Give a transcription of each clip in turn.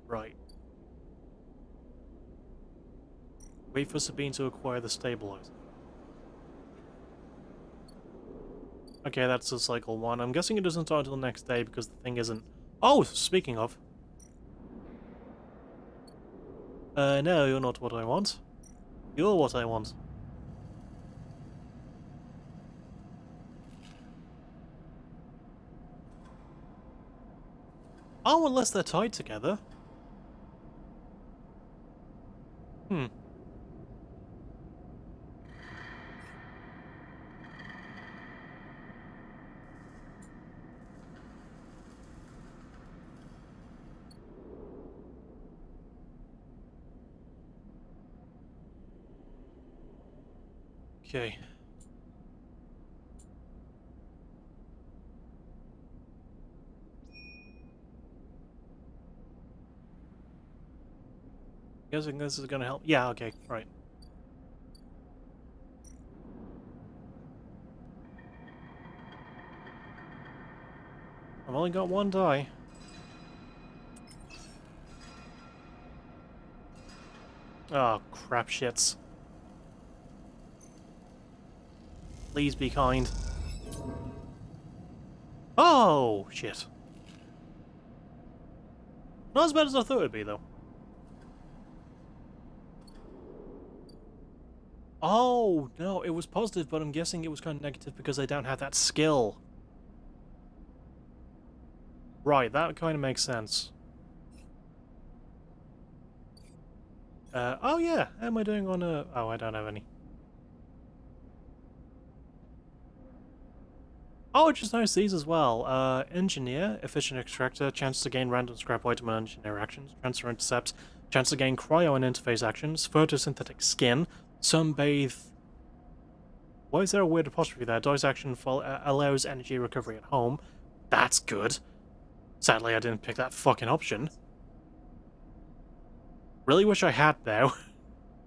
Right. Wait for Sabine to acquire the stabilizer. Okay, that's a cycle 1. I'm guessing it doesn't start until the next day because the thing isn't... Oh, speaking of... no, you're not what I want. You're what I want. Oh, unless they're tied together. Hmm. Okay. Guessing this is gonna help. Yeah, okay, right. I've only got one die. Oh, crap shits. Please be kind. Oh, shit. Not as bad as I thought it would be, though. Oh, no, it was positive, but I'm guessing it was kind of negative because I don't have that skill. Right, that kind of makes sense. Oh yeah, how am I doing on a... Oh, I don't have any. Oh, I just noticed these as well. Engineer, Efficient Extractor, chance to gain random scrap item and engineer actions, Transfer Intercepts, chance to gain cryo and interface actions, photosynthetic skin, sunbathe... Why is there a weird apostrophe there? Dice action allows energy recovery at home. That's good. Sadly, I didn't pick that fucking option. Really wish I had, though.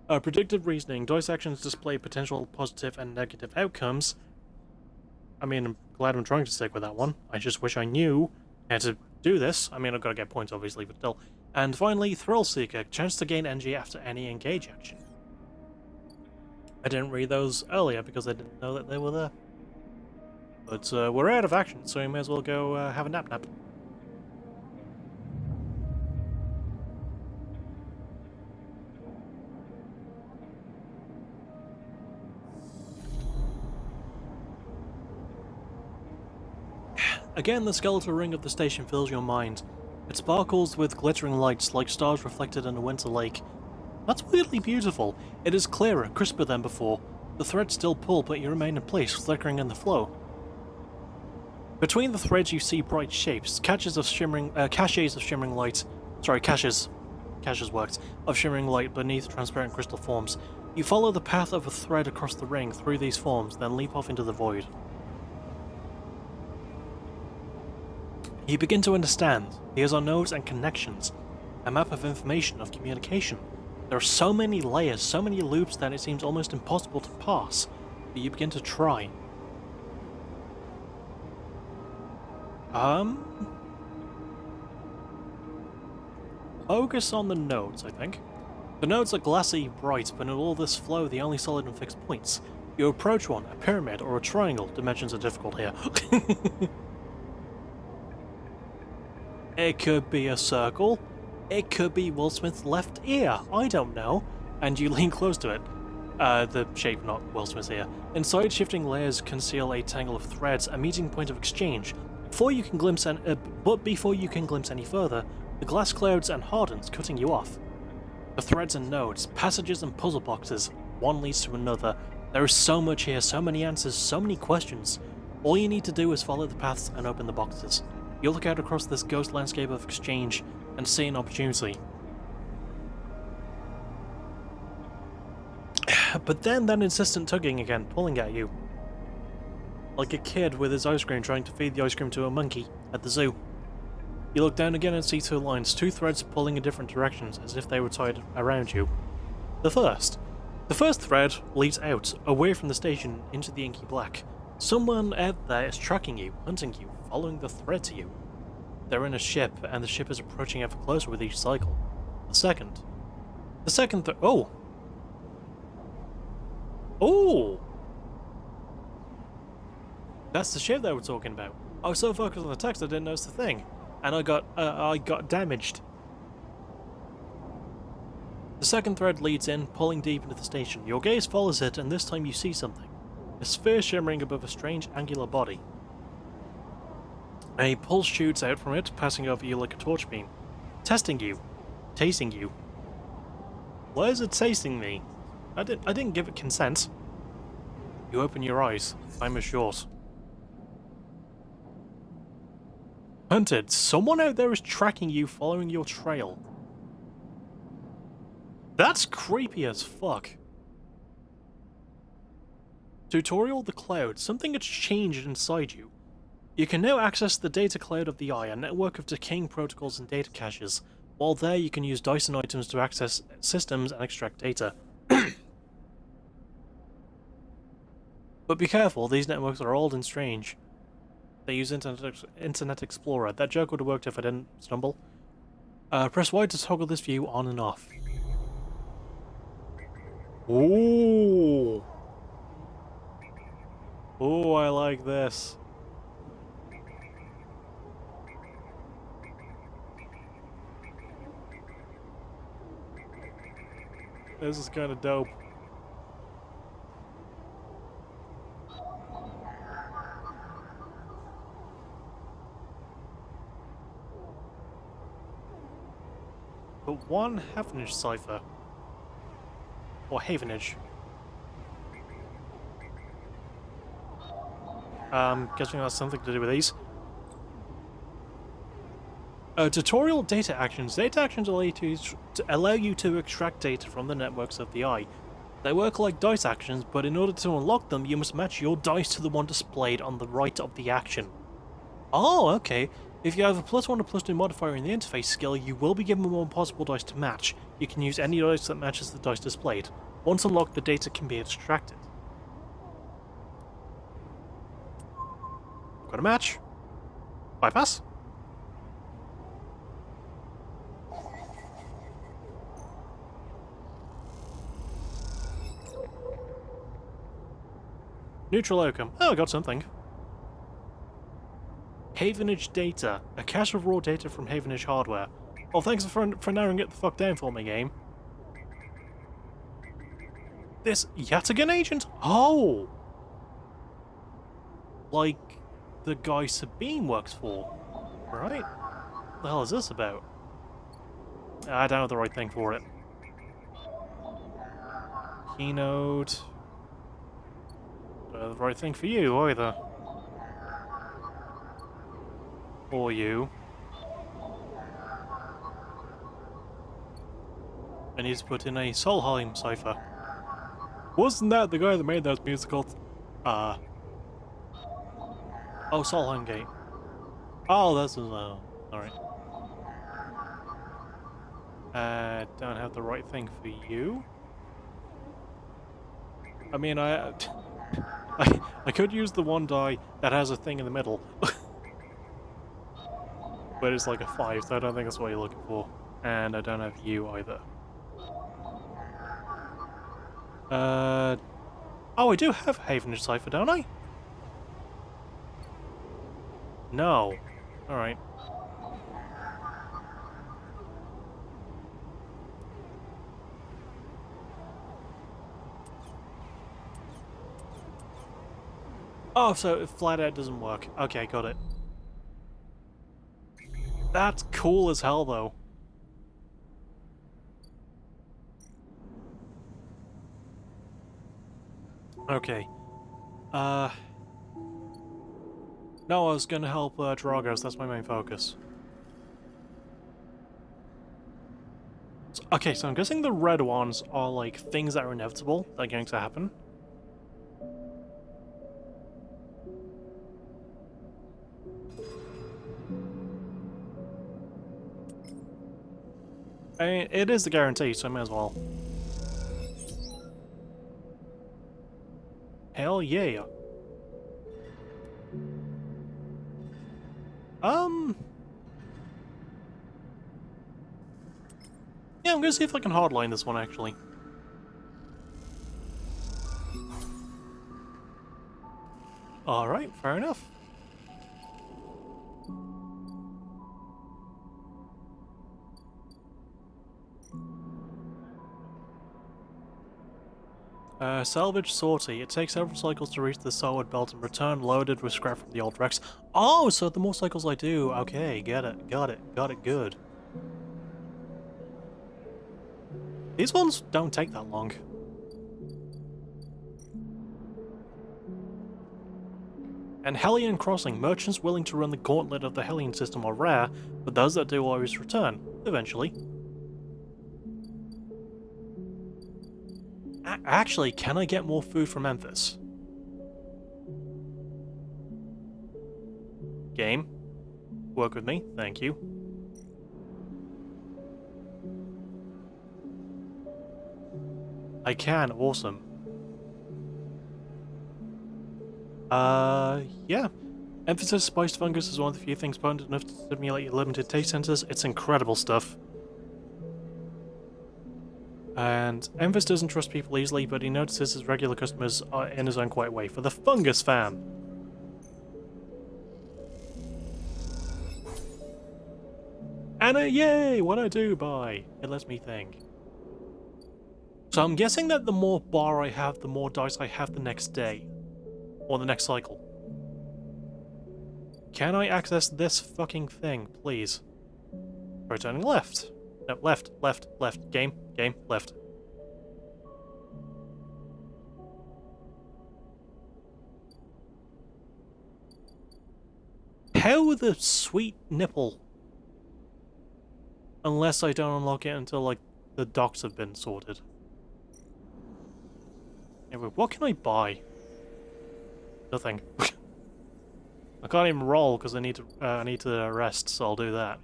Predictive reasoning. Dice actions display potential positive and negative outcomes. I mean, I'm glad I'm trying to stick with that one. I just wish I knew how to do this. I mean, I've got to get points, obviously, but still. And finally, Thrill Seeker. Chance to gain energy after any engage action. I didn't read those earlier because I didn't know that they were there. But we're out of action, so we may as well go have a nap. Again, the skeletal ring of the station fills your mind. It sparkles with glittering lights like stars reflected in a winter lake. That's weirdly beautiful. It is clearer, crisper than before. The threads still pull, but you remain in place, flickering in the flow. Between the threads you see bright shapes, caches of shimmering light. Sorry, caches worked, of shimmering light beneath transparent crystal forms. You follow the path of a thread across the ring through these forms, then leap off into the void. You begin to understand. Here's our nodes and connections. A map of information, of communication. There are so many layers, so many loops that it seems almost impossible to pass, but you begin to try. Focus on the nodes, I think. The nodes are glassy, bright, but in all this flow, the only solid and fixed points. You approach one, a pyramid or a triangle. Dimensions are difficult here. It could be a circle. It could be Will Smith's left ear. I don't know. And you lean close to it. The shape, not Will Smith's ear. Inside, shifting layers conceal a tangle of threads, a meeting point of exchange. Before you can glimpse any further, the glass clouds and hardens, cutting you off. The threads and nodes, passages and puzzle boxes. One leads to another. There is so much here, so many answers, so many questions. All you need to do is follow the paths and open the boxes. You look out across this ghost landscape of exchange and see an opportunity. But then that insistent tugging again, pulling at you. Like a kid with his ice cream trying to feed the ice cream to a monkey at the zoo. You look down again and see two lines, two threads pulling in different directions as if they were tied around you. The first thread leads out, away from the station, into the inky black. Someone out there is tracking you, hunting you, following the thread to you. They're in a ship, and the ship is approaching ever closer with each cycle. The second. The second oh! Oh! That's the ship they were talking about. I was so focused on the text I didn't notice the thing. And I got damaged. The second thread leads in, pulling deep into the station. Your gaze follows it, and this time you see something. A sphere shimmering above a strange angular body. A pulse shoots out from it, passing over you like a torch beam. Testing you. Tasting you. Why is it tasting me? I didn't give it consent. You open your eyes. Time is short. Hunted. Someone out there is tracking you, following your trail. That's creepy as fuck. Tutorial the cloud. Something has changed inside you. You can now access the data cloud of the eye, a network of decaying protocols and data caches. While there, you can use Dyson items to access systems and extract data. But be careful, these networks are old and strange. They use Internet Explorer. That joke would have worked if I didn't stumble. Press Y to toggle this view on and off. Ooh! Oh, I like this. This is kind of dope. But one Havenage cipher. Or Havenage. Guessing that's something to do with these. Tutorial data actions. Data actions allow you to extract data from the networks of the eye. They work like dice actions, but in order to unlock them, you must match your dice to the one displayed on the right of the action. Oh, okay. If you have a +1 or +2 modifier in the interface skill, you will be given one possible dice to match. You can use any dice that matches the dice displayed. Once unlocked, the data can be extracted. Got a match. Bypass. Neutral outcome. Oh, I got something. Havenage data. A cache of raw data from Havenage hardware. Oh, thanks for narrowing it the fuck down for me, game. This Yatagan agent? Oh! Like the guy Sabine works for, right? What the hell is this about? I don't have the right thing for it. Keynote. Don't have the right thing for you either. Or you. I need to put in a Solheim cipher. Wasn't that the guy that made those musicals? Oh, Solheim Gate. Oh, that's alright. Don't have the right thing for you. I mean, I could use the one die that has a thing in the middle. But it's like a 5, so I don't think that's what you're looking for. And I don't have you either. Oh, I do have Havenage cipher, don't I? No. Alright. Oh, so if flat out doesn't work. Okay, got it. That's cool as hell, though. Okay. No, I was gonna help Dragos, that's my main focus. Okay, so I'm guessing the red ones are like things that are inevitable, that are going to happen. I mean, it is the guarantee, so I may as well. Hell yeah. Yeah, I'm gonna see if I can hardline this one, actually. Alright, fair enough. Salvage sortie. It takes several cycles to reach the solid belt and return loaded with scrap from the old wrecks. Oh, so the more cycles I do, okay, get it, got it, good. These ones don't take that long. And Hellion Crossing. Merchants willing to run the gauntlet of the Hellion system are rare, but those that do always return, eventually. Actually, can I get more food from Memphis? Game? Work with me, thank you. I can, awesome. Yeah. Emphasis spiced fungus is one of the few things potent enough to stimulate your limited taste sensors. It's incredible stuff. And Emphasis doesn't trust people easily, but he notices his regular customers are in his own quiet way. For the fungus fam! Anna, yay! What I do buy? It lets me think. So I'm guessing that the more bar I have, the more dice I have the next day. Or the next cycle. Can I access this fucking thing, please? Try turning left. No, left. Game, left. How the sweet nipple? Unless I don't unlock it until, like, the docks have been sorted. Anyway, what can I buy? Nothing. I can't even roll because I need to rest, so I'll do that.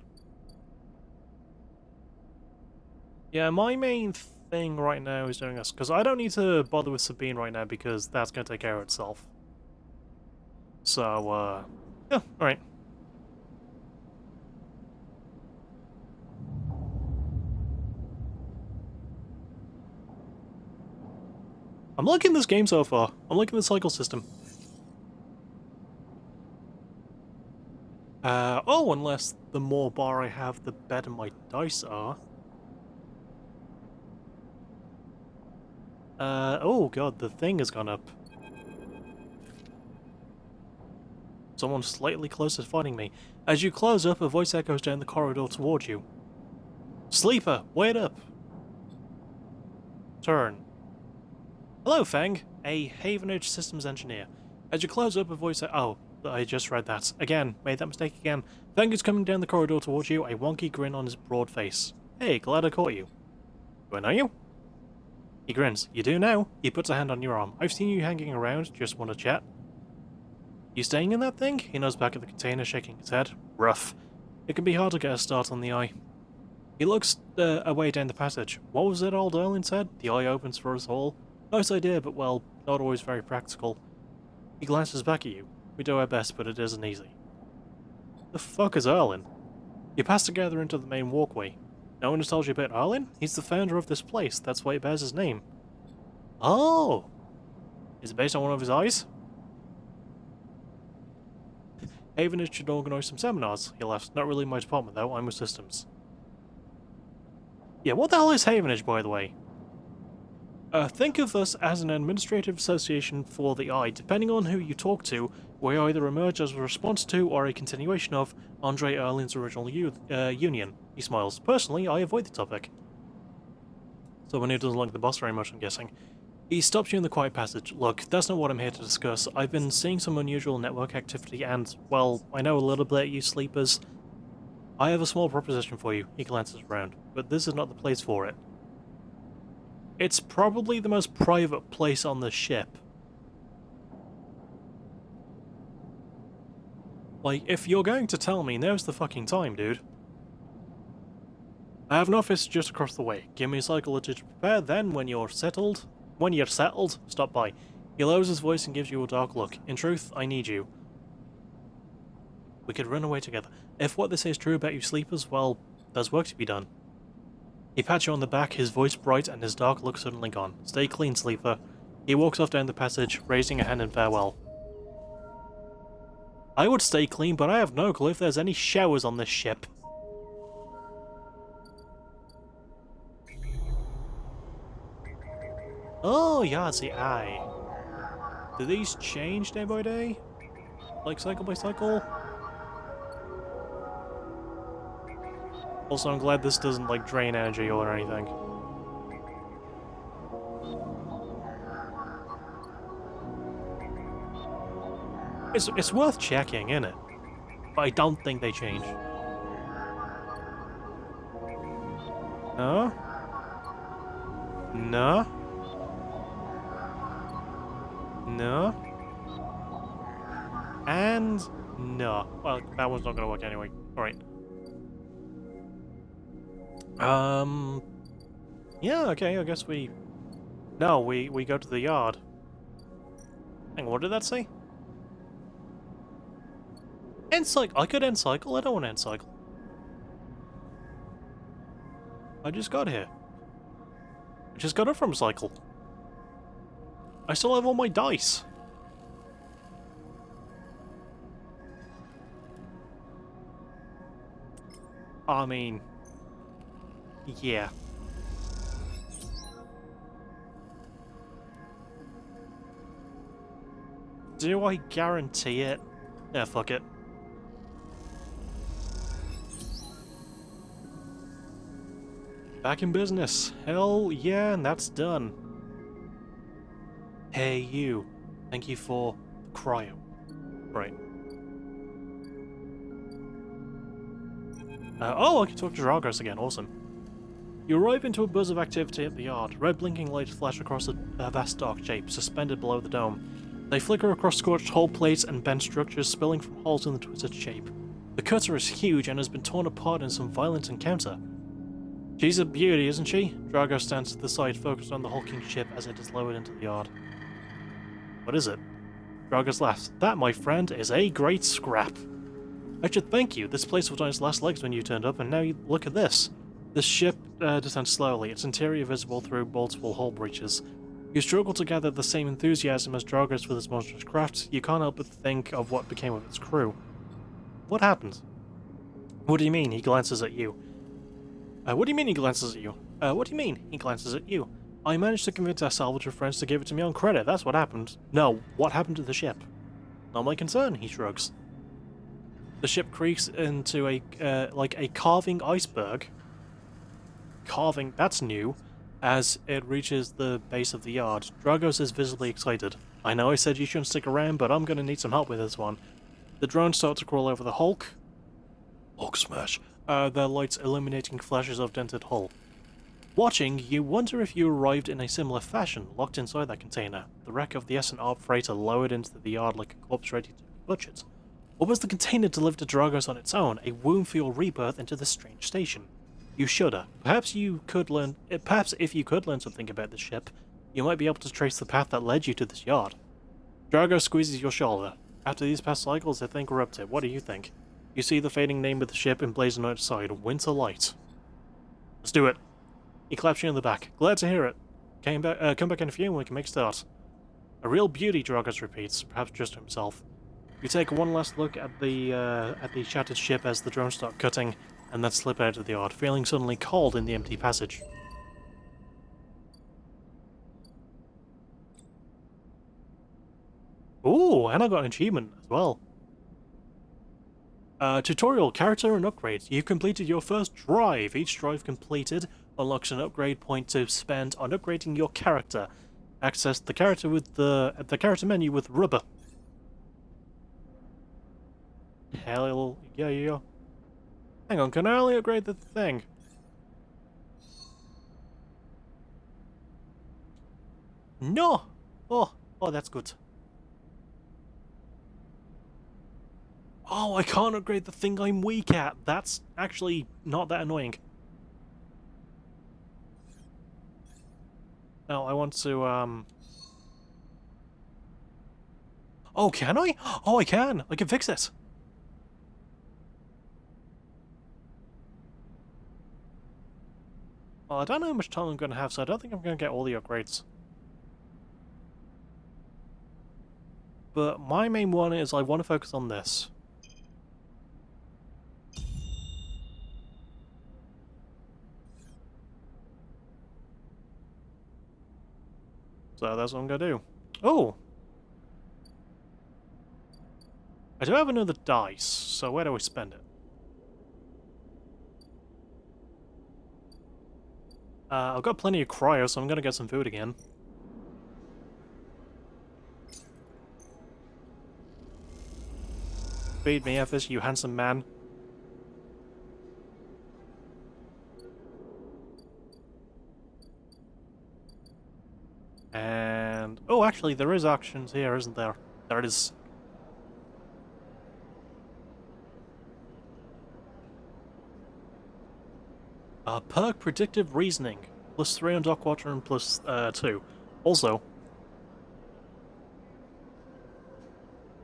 Yeah, my main thing right now is doing this, because I don't need to bother with Sabine right now because that's going to take care of itself. So, yeah, alright. I'm liking this game so far. I'm liking the cycle system. Oh, unless the more bar I have, the better my dice are. Oh god, the thing has gone up. Someone slightly closer to finding me. As you close up, a voice echoes down the corridor towards you. Sleeper, wait up! Turn. Hello, Feng, a Havenage systems engineer. As you close up, a voice oh, I just read that. Again, made that mistake again. Feng is coming down the corridor towards you, a wonky grin on his broad face. Hey, glad I caught you. Do I know you? He grins. You do now. He puts a hand on your arm. I've seen you hanging around, just want to chat. You staying in that thing? He nose back at the container, shaking his head. Rough. It can be hard to get a start on the eye. He looks away down the passage. What was it old Erlin said? The eye opens for us all. Nice idea, but well, not always very practical. He glances back at you. We do our best, but it isn't easy. The fuck is Erlin? You pass together into the main walkway. No one has told you about Erlin? He's the founder of this place, that's why it bears his name. Oh! Is it based on one of his eyes? Havenage should organise some seminars, he laughs. Not really my department though, I'm with systems. Yeah, what the hell is Havenage, by the way? Think of us as an administrative association for the eye. Depending on who you talk to, we either emerge as a response to or a continuation of Andre Erlin's original union. He smiles. Personally, I avoid the topic. Someone who doesn't like the boss very much, I'm guessing. He stops you in the quiet passage. Look, that's not what I'm here to discuss. I've been seeing some unusual network activity and, well, I know a little bit, you sleepers. I have a small proposition for you. He glances around. But this is not the place for it. It's probably the most private place on the ship. Like, if you're going to tell me, now's the fucking time, dude. I have an office just across the way. Give me a cycle to prepare, then when you're settled, stop by. He lowers his voice and gives you a dark look. In truth, I need you. We could run away together. If what they say is true about you sleepers, well, there's work to be done. He pats you on the back, his voice bright and his dark look suddenly gone. Stay clean, sleeper. He walks off down the passage, raising a hand in farewell. I would stay clean, but I have no clue if there's any showers on this ship. Oh, yeah, it's the eye. Do these change day by day? Like cycle by cycle? Also, I'm glad this doesn't, like, drain energy or anything. It's worth checking, isn't it? But I don't think they change. No? No? No? And no. Well, that one's not gonna work anyway. Alright. Yeah, okay, I guess we... No, we go to the yard. Hang on, what did that say? End cycle. I could end cycle. I don't want to end cycle. I just got here. I just got it from cycle. I still have all my dice. I mean... yeah. Do I guarantee it? Yeah, fuck it. Back in business. Hell yeah, and that's done. Hey you. Thank you for the cryo. Right. Oh, I can talk to Dragos again. Awesome. You arrive into a buzz of activity at the yard. Red blinking lights flash across a vast dark shape, suspended below the dome. They flicker across scorched hull plates and bent structures, spilling from holes in the twisted shape. The cutter is huge and has been torn apart in some violent encounter. She's a beauty, isn't she? Drago stands to the side, focused on the hulking ship as it is lowered into the yard. What is it? Dragos laughs. That, my friend, is a great scrap. I should thank you. This place was on its last legs when you turned up, and now you look at this. This ship descends slowly, its interior visible through multiple hull breaches. You struggle to gather the same enthusiasm as Dragos for this monstrous craft. You can't help but think of what became of its crew. What happened? What do you mean? He glances at you. What do you mean he glances at you? What do you mean he glances at you? I managed to convince our salvager friends to give it to me on credit, that's what happened. No, what happened to the ship? Not my concern, he shrugs. The ship creaks into like a carving iceberg. Carving, that's new. As it reaches the base of the yard, Dragos is visibly excited. I know I said you shouldn't stick around, but I'm gonna need some help with this one. The drones start to crawl over the Hulk. Hulk smash. Their lights illuminating flashes of dented hull. Watching, you wonder if you arrived in a similar fashion, locked inside that container. The wreck of the S&R freighter lowered into the yard like a corpse ready to be butchered. Or was the container delivered to Dragos on its own, a womb for your rebirth into this strange station? You shudder. Perhaps if you could learn something about the ship, you might be able to trace the path that led you to this yard. Dragos squeezes your shoulder. After these past cycles, I think we're up to it. What do you think? You see the fading name of the ship emblazoned on its side, Winter Light. Let's do it. He claps you on the back. Glad to hear it. Come back in a few and we can make a start. A real beauty, Dragos repeats, perhaps just to himself. You take one last look at the shattered ship as the drones start cutting, and then slip out of the yard, feeling suddenly cold in the empty passage. Ooh, and I got an achievement as well. Tutorial, character and upgrades. You've completed your first drive. Each drive completed unlocks an upgrade point to spend on upgrading your character. Access the character with the character menu with rubber. Hell yeah. Hang on, can I only upgrade the thing? No! Oh, that's good. Oh, I can't upgrade the thing I'm weak at. That's actually not that annoying. No, I want to, Oh, can I? Oh, I can! I can fix it! Well, I don't know how much time I'm going to have, so I don't think I'm going to get all the upgrades. But my main one is I want to focus on this. So that's what I'm going to do. Oh! I do have another dice, so where do we spend it? I've got plenty of cryo, so I'm going to get some food again. Feed me, Ephes, you handsome man. And... oh, actually, there is actions here, isn't there? There it is. Perk Predictive Reasoning. +3 on Dockwater and +2. Also...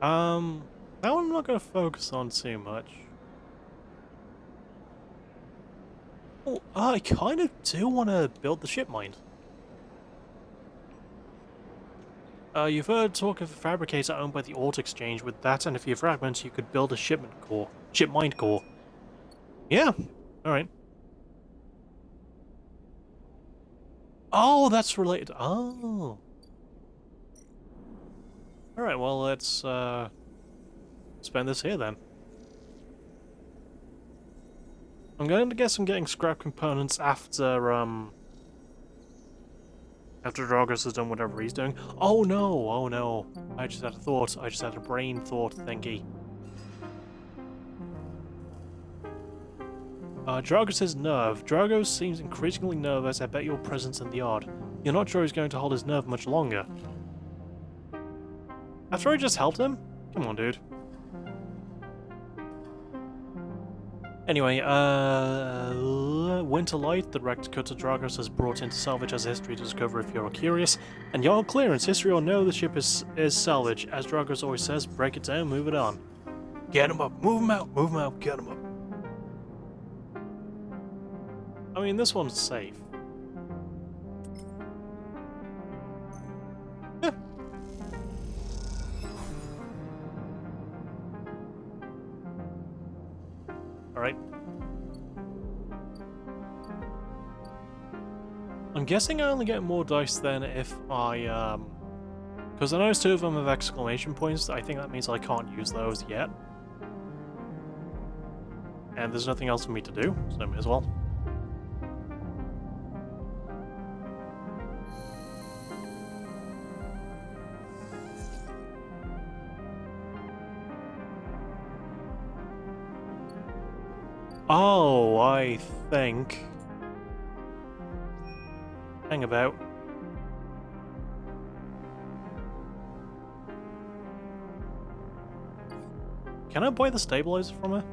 that one I'm not going to focus on too much. Oh, I kind of do want to build the ship mind. You've heard talk of a fabricator owned by the Alt Exchange. With that and a few fragments, you could build a ship mind core. Yeah, alright. Oh, that's related. Oh. Alright, well, let's spend this here then. I'm going to guess I'm getting scrap components after Dragos has done whatever he's doing. Oh no, I just had a thought. I just had a brain thought thingy. Dragos' nerve. Dragos seems increasingly nervous. I bet your presence in the yard. You're not sure he's going to hold his nerve much longer. After I just helped him? Come on, dude. Anyway, Winterlight, the wrecked cutter Dragos has brought into salvage as history to discover if you're curious. And your clearance, history or no, the ship is salvage. As Dragos always says, break it down, move it on. Get him up, move him out, get him up. I mean, this one's safe. Yeah. Alright. I'm guessing I only get more dice then if I, because I noticed 2 of them have exclamation points. I think that means I can't use those yet. And there's nothing else for me to do, so I may as well. Oh, I think... hang about. Can I buy the stabilizer from her?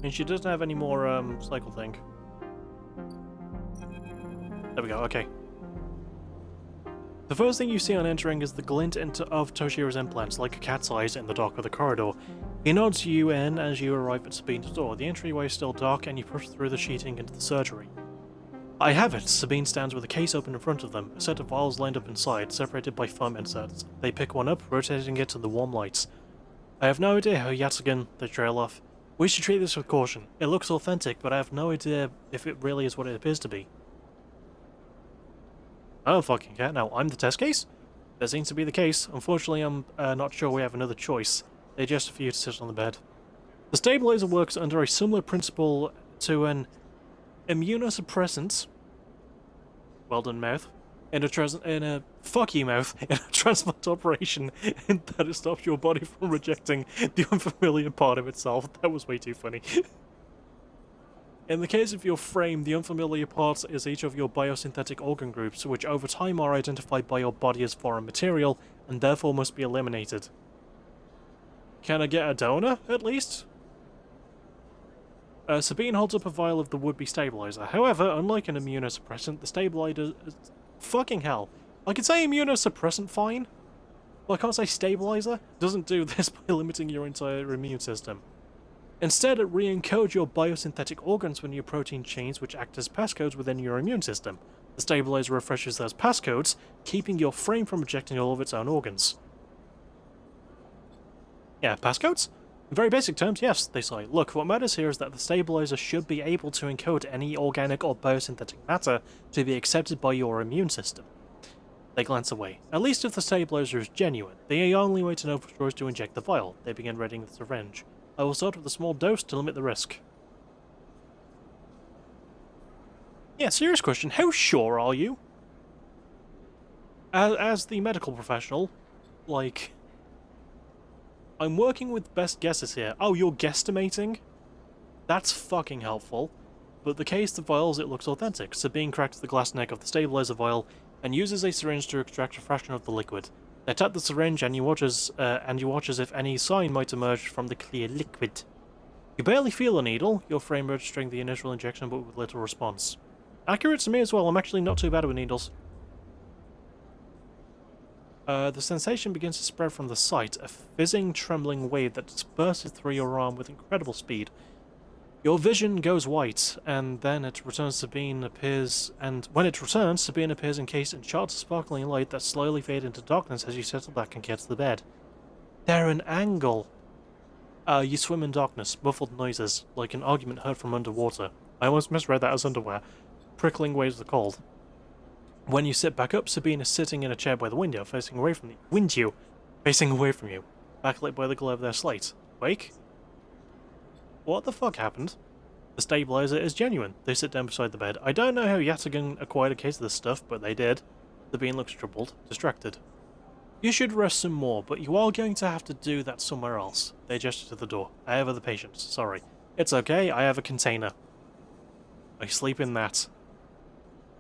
And she doesn't have any more cycle thing. There we go, okay. The first thing you see on entering is the glint of Toshiro's implants, like a cat's eyes in the dark of the corridor. He nods you in as you arrive at Sabine's door. The entryway is still dark, and you push through the sheeting into the surgery. I have it! Sabine stands with a case open in front of them, a set of vials lined up inside, separated by foam inserts. They pick one up, rotating it to the warm lights. I have no idea how Yatsugan, they trail off. We should treat this with caution. It looks authentic, but I have no idea if it really is what it appears to be. I don't fucking care. Now, I'm the test case? That seems to be the case. Unfortunately, I'm not sure we have another choice. They just for you to sit on the bed. The stabilizer works under a similar principle to an immunosuppressant. Well done, mouth. In a fuck you, mouth. In a transplant operation, in that it stops your body from rejecting the unfamiliar part of itself. That was way too funny. In the case of your frame, the unfamiliar part is each of your biosynthetic organ groups, which over time are identified by your body as foreign material, and therefore must be eliminated. Can I get a donor, at least? Sabine holds up a vial of the would-be stabilizer. However, unlike an immunosuppressant, the stabilizer is... fucking hell. I could say immunosuppressant fine, Well, I can't say stabilizer. It doesn't do this by limiting your entire immune system. Instead, it re-encodes your biosynthetic organs with new protein chains which act as passcodes within your immune system. The stabilizer refreshes those passcodes, keeping your frame from rejecting all of its own organs. Yeah, passcodes? In very basic terms, yes, they say. Look, what matters here is that the stabilizer should be able to encode any organic or biosynthetic matter to be accepted by your immune system. They glance away. At least if the stabilizer is genuine. The only way to know for sure is to inject the vial. They begin readying the syringe. I will start with a small dose to limit the risk. Yeah, serious question. How sure are you? As the medical professional, like... I'm working with best guesses here. Oh, you're guesstimating? That's fucking helpful. But the case the vials, it looks authentic. Sabine cracks the glass neck of the stabilizer vial and uses a syringe to extract a fraction of the liquid. They tap the syringe and you watch as if any sign might emerge from the clear liquid. You barely feel a needle, your frame registering the initial injection but with little response. Accurate to me as well, I'm actually not too bad with needles. The sensation begins to spread from the site, a fizzing, trembling wave that disperses through your arm with incredible speed. Your vision goes white, and then it returns. Sabine appears, and when it returns, Sabine appears encased in shards of sparkling light that slowly fade into darkness as you settle back and get to the bed. They're an angle. You swim in darkness, muffled noises, like an argument heard from underwater. I almost misread that as underwear. Prickling waves of the cold. When you sit back up, Sabine is sitting in a chair by the window, facing away from you. Facing away from you, backlit by the glow of their slate. Wake? What the fuck happened? The stabilizer is genuine. They sit down beside the bed. I don't know how Yatagan acquired a case of this stuff, but they did. Sabine looks troubled, distracted. You should rest some more, but you are going to have to do that somewhere else. They gesture to the door. I have other patients. Sorry. It's okay, I have a container. I sleep in that.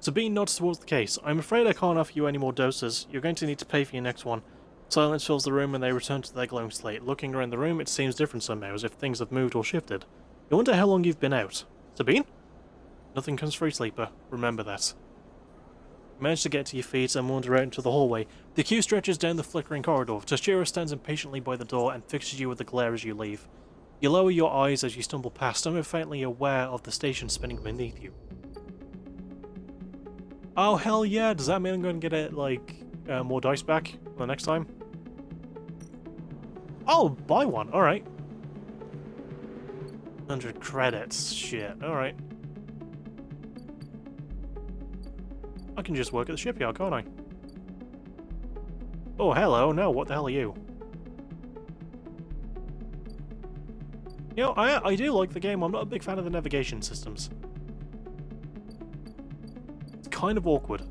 Sabine nods towards the case. I'm afraid I can't offer you any more doses. You're going to need to pay for your next one. Silence fills the room and they return to their glowing slate. Looking around the room, it seems different somehow, as if things have moved or shifted. You wonder how long you've been out. Sabine? Nothing comes free, sleeper. Remember that. You manage to get to your feet and wander out into the hallway. The queue stretches down the flickering corridor. Toshiro stands impatiently by the door and fixes you with a glare as you leave. You lower your eyes as you stumble past, somewhat faintly aware of the station spinning beneath you. Oh, hell yeah! Does that mean I'm going to get more dice back the next time? Oh, buy one! Alright. 100 credits. Shit. Alright. I can just work at the shipyard, can't I? Oh, hello. No, what the hell are you? You know, I do like the game. I'm not a big fan of the navigation systems. Kind of awkward.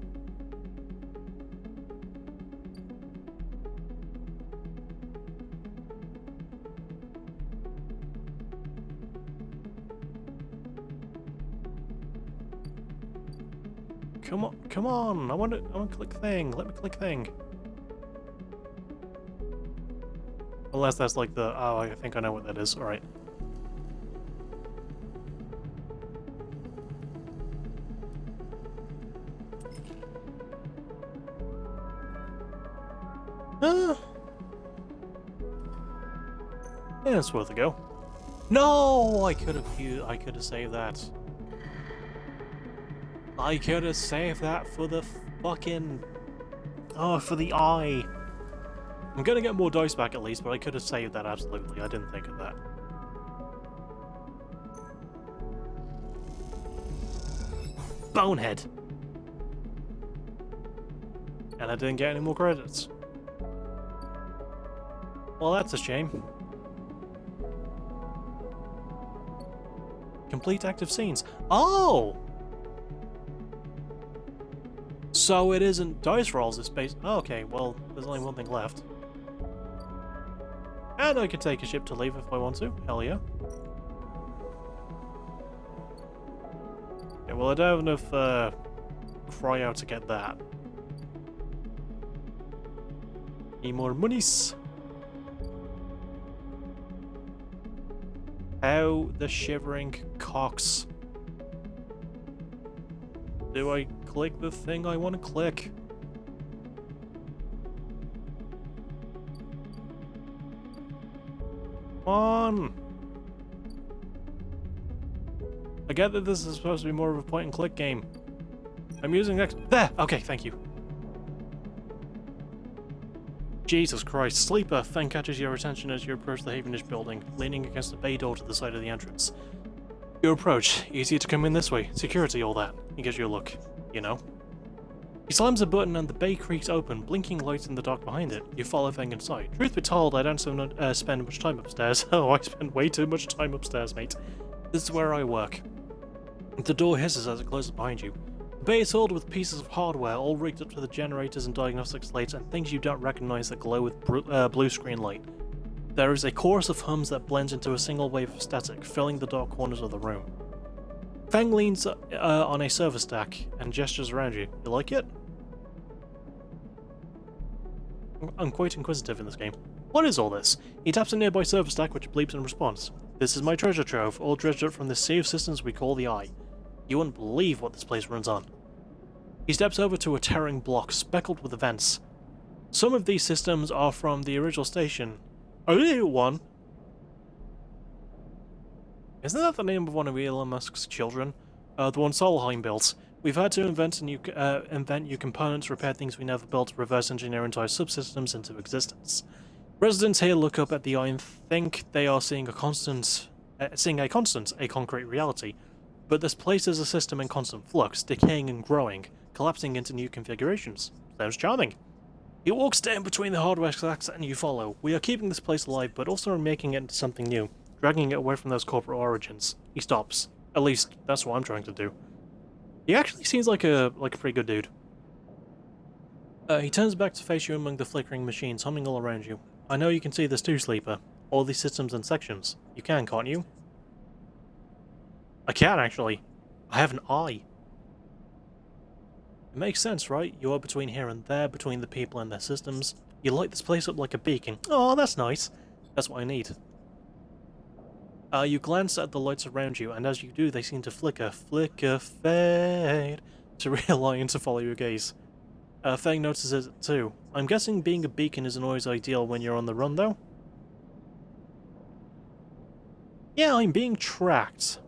Come on! I want to click thing. Let me click thing. Unless that's like the... Oh, I think I know what that is. Alright. Yeah, it's worth a go. No! I could have saved that. I could have saved that for the fucking... Oh, for the eye. I'm gonna get more dice back at least, but I could have saved that, absolutely. I didn't think of that. Bonehead! And I didn't get any more credits. Well, that's a shame. Complete active scenes. Oh! So it isn't dice rolls, it's based... Oh, okay, well, there's only one thing left. And I can take a ship to leave if I want to. Hell yeah. Yeah, well, I don't have enough cryo to get that. Need more monies. How the shivering cocks. Do I click the thing I want to click? Come on. I get that this is supposed to be more of a point-and-click game. I'm using X. There! Okay, thank you. Jesus Christ. Sleeper thing catches your attention as you approach the Havenish building, leaning against the bay door to the side of the entrance. You approach. Easier to come in this way. Security, all that. He gives you a look. You know? He slams a button and the bay creaks open, blinking lights in the dark behind it. You follow Feng inside. Truth be told, I don't spend much time upstairs. Oh, I spend way too much time upstairs, mate. This is where I work. The door hisses as it closes behind you. The bay is filled with pieces of hardware, all rigged up to the generators and diagnostic slates and things you don't recognize that glow with blue screen light. There is a chorus of hums that blends into a single wave of static, filling the dark corners of the room. Feng leans on a server stack and gestures around you. You like it? I'm quite inquisitive in this game. What is all this? He taps a nearby server stack which bleeps in response. This is my treasure trove, all dredged up from the sea of systems we call the Eye. You wouldn't believe what this place runs on. He steps over to a tearing block speckled with events. Some of these systems are from the original station. Only one. Isn't that the name of one of Elon Musk's children? The one Solheim built. We've had to invent new components, repair things we never built, reverse engineer entire subsystems into existence. Residents here look up at the Eye and think they are seeing a concrete reality. But this place is a system in constant flux, decaying and growing, collapsing into new configurations. Sounds charming. He walks down between the hardware stacks and you follow. We are keeping this place alive, but also making it into something new, dragging it away from those corporate origins. He stops. At least, that's what I'm trying to do. He actually seems like a pretty good dude. He turns back to face you among the flickering machines humming all around you. I know you can see this too, Sleeper. All these systems and sections. You can, can't you? I can, actually. I have an eye. It makes sense, right? You are between here and there, between the people and their systems. You light this place up like a beacon. Oh, that's nice. That's what I need. You glance at the lights around you, and as you do, they seem to flicker, fade, to realign and to follow your gaze. Feng notices it too. I'm guessing being a beacon isn't always ideal when you're on the run, though? Yeah, I'm being tracked.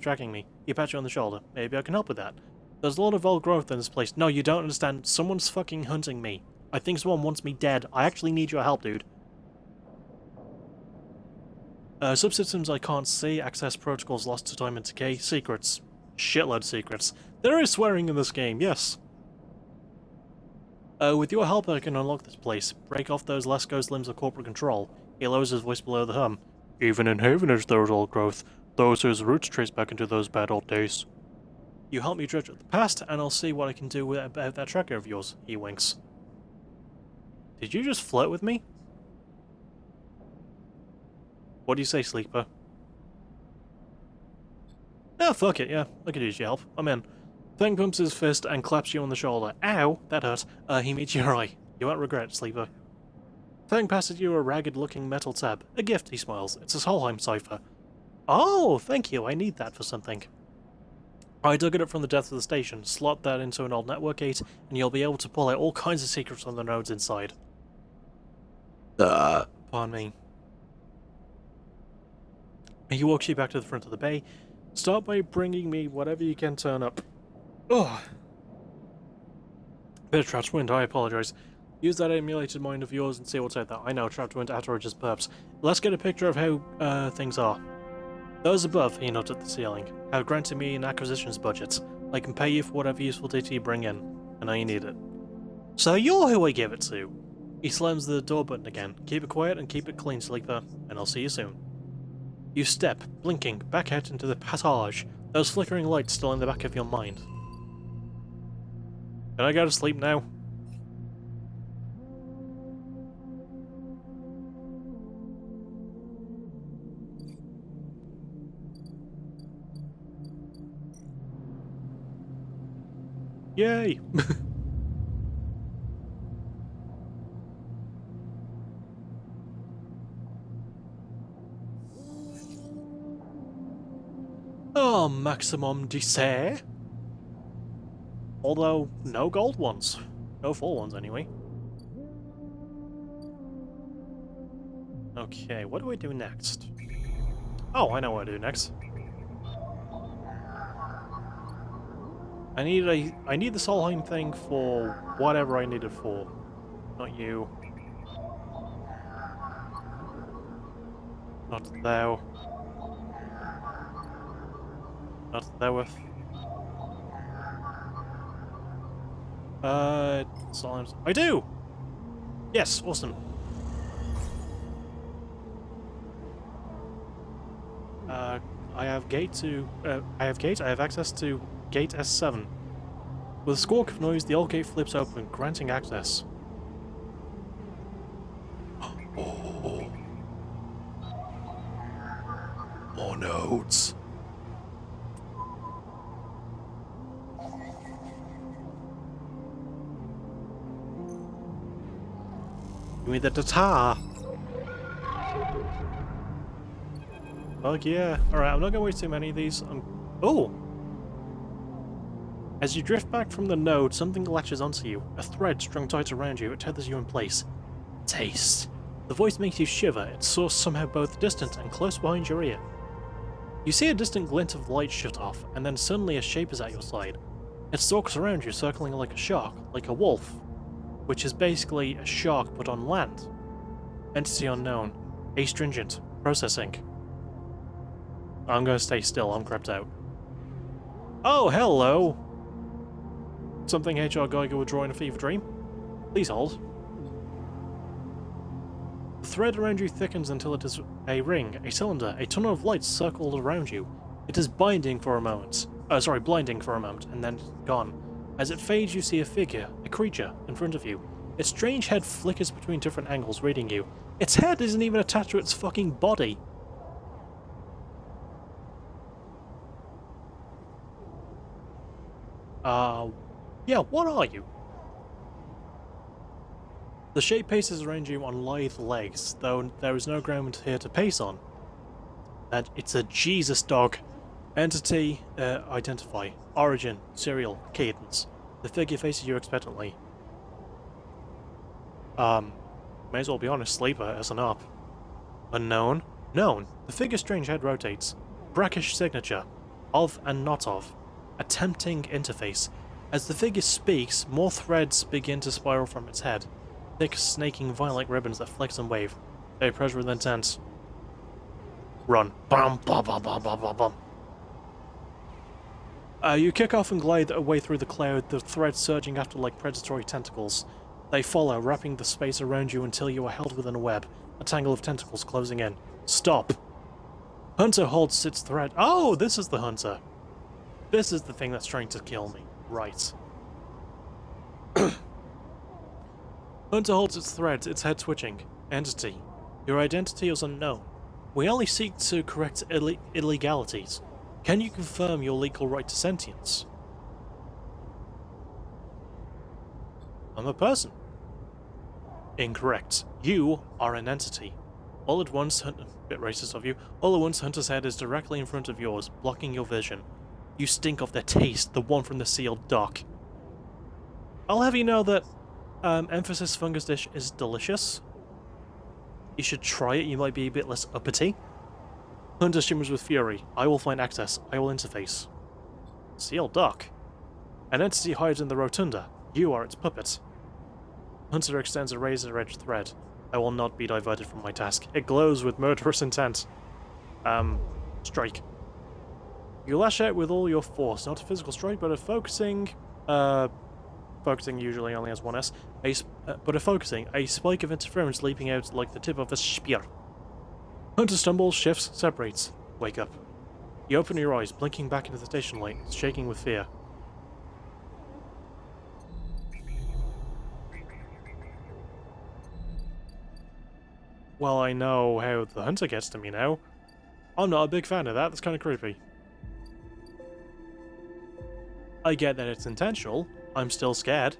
Tracking me. You pat you on the shoulder. Maybe I can help with that. There's a lot of old growth in this place. No, you don't understand. Someone's fucking hunting me. I think someone wants me dead. I actually need your help, dude. Subsystems I can't see. Access protocols lost to time and decay. Secrets. Shitload of secrets. There is swearing in this game, yes. With your help I can unlock this place. Break off those Lesko's limbs of corporate control. He lowers his voice below the hum. Even in Havenish there is old growth. Those whose roots trace back into those bad old days. You help me dredge up the past, and I'll see what I can do about that tracker of yours, he winks. Did you just flirt with me? What do you say, Sleeper? Oh, fuck it, yeah. I could use your help. I'm in. Feng pumps his fist and claps you on the shoulder. Ow! That hurt. He meets your eye. You won't regret it, Sleeper. Feng passes you a ragged-looking metal tab. A gift, he smiles. It's a Solheim cipher. Oh, thank you. I need that for something. I dug it up from the depths of the station. Slot that into an old network gate, and you'll be able to pull out all kinds of secrets on the nodes inside. Pardon me. He walks you back to the front of the bay. Start by bringing me whatever you can turn up. Ugh. Bit of trapped wind, I apologize. Use that emulated mind of yours and see what's out there. I know, trapped wind after just burps. Let's get a picture of how things are. Those above, he nods at the ceiling, have granted me an acquisitions budget. I can pay you for whatever useful data you bring in. I know you need it. So you're who I give it to. He slams the door button again. Keep it quiet and keep it clean, Sleeper, and I'll see you soon. You step, blinking, back out into the passage, those flickering lights still in the back of your mind. Can I go to sleep now? Yay! Oh, maximum dessert. Although, no gold ones. No full ones, anyway. Okay, what do I do next? Oh, I know what I do next. I need the Solheim thing for whatever I need it for. Not you. Not thou. Not thoueth. Solheim's. I do! Yes, awesome. I have I have access to gate S7. With a squawk of noise, the old gate flips open, granting access. Oh. More notes. Give me the guitar. Fuck yeah. Alright, I'm not gonna waste too many of these. Oh! As you drift back from the node, something latches onto you. A thread strung tight around you, it tethers you in place. Taste. The voice makes you shiver, its source somehow both distant and close behind your ear. You see a distant glint of light shut off, and then suddenly a shape is at your side. It stalks around you, circling like a shark, like a wolf, which is basically a shark but on land. Entity unknown. Astringent. Processing. I'm gonna stay still, I'm crept out. Oh, hello! Something HR Geiger would draw in a fever dream? Please hold. The thread around you thickens until it is a ring, a cylinder, a tunnel of light circled around you. It is blinding for a moment, and then gone. As it fades, you see a figure, a creature, in front of you. Its strange head flickers between different angles, reading you. Its head isn't even attached to its fucking body. Yeah, what are you? The shape paces around you on lithe legs, though there is no ground here to pace on. And it's a Jesus dog. Entity, identify. Origin, serial, cadence. The figure faces you expectantly. May as well be honest, sleeper as an up. Unknown? Known. The figure's strange head rotates. Brackish signature. Of and not of. A tempting interface. As the figure speaks, more threads begin to spiral from its head. Thick, snaking vine-like ribbons that flex and wave. They approach with intent. Run. Bum, bum, bum, bum, bum, bum, bum. You kick off and glide away through the cloud, the threads surging after like predatory tentacles. They follow, wrapping the space around you until you are held within a web, a tangle of tentacles closing in. Stop! Hunter holds its thread. Oh, this is the hunter. This is the thing that's trying to kill me. Right. Hunter holds its thread, its head twitching. Entity. Your identity is unknown. We only seek to correct illegalities. Can you confirm your legal right to sentience? I'm a person. Incorrect. You are an entity. All at once, bit racist of you, all at once Hunter's head is directly in front of yours, blocking your vision. You stink of their taste, the one from the sealed dock. I'll have you know that emphasis fungus dish is delicious. You should try it, you might be a bit less uppity. Hunter shimmers with fury. I will find access. I will interface. Sealed dock. An entity hides in the rotunda. You are its puppet. Hunter extends a razor-edged thread. I will not be diverted from my task. It glows with murderous intent. Strike. You lash out with all your force. Not a physical strike, but a focusing... focusing usually only has one S. But a focusing. A spike of interference leaping out like the tip of a spear. Hunter stumbles, shifts, separates. Wake up. You open your eyes, blinking back into the station light, shaking with fear. Well, I know how the hunter gets to me now. I'm not a big fan of that, that's kind of creepy. I get that it's intentional, I'm still scared.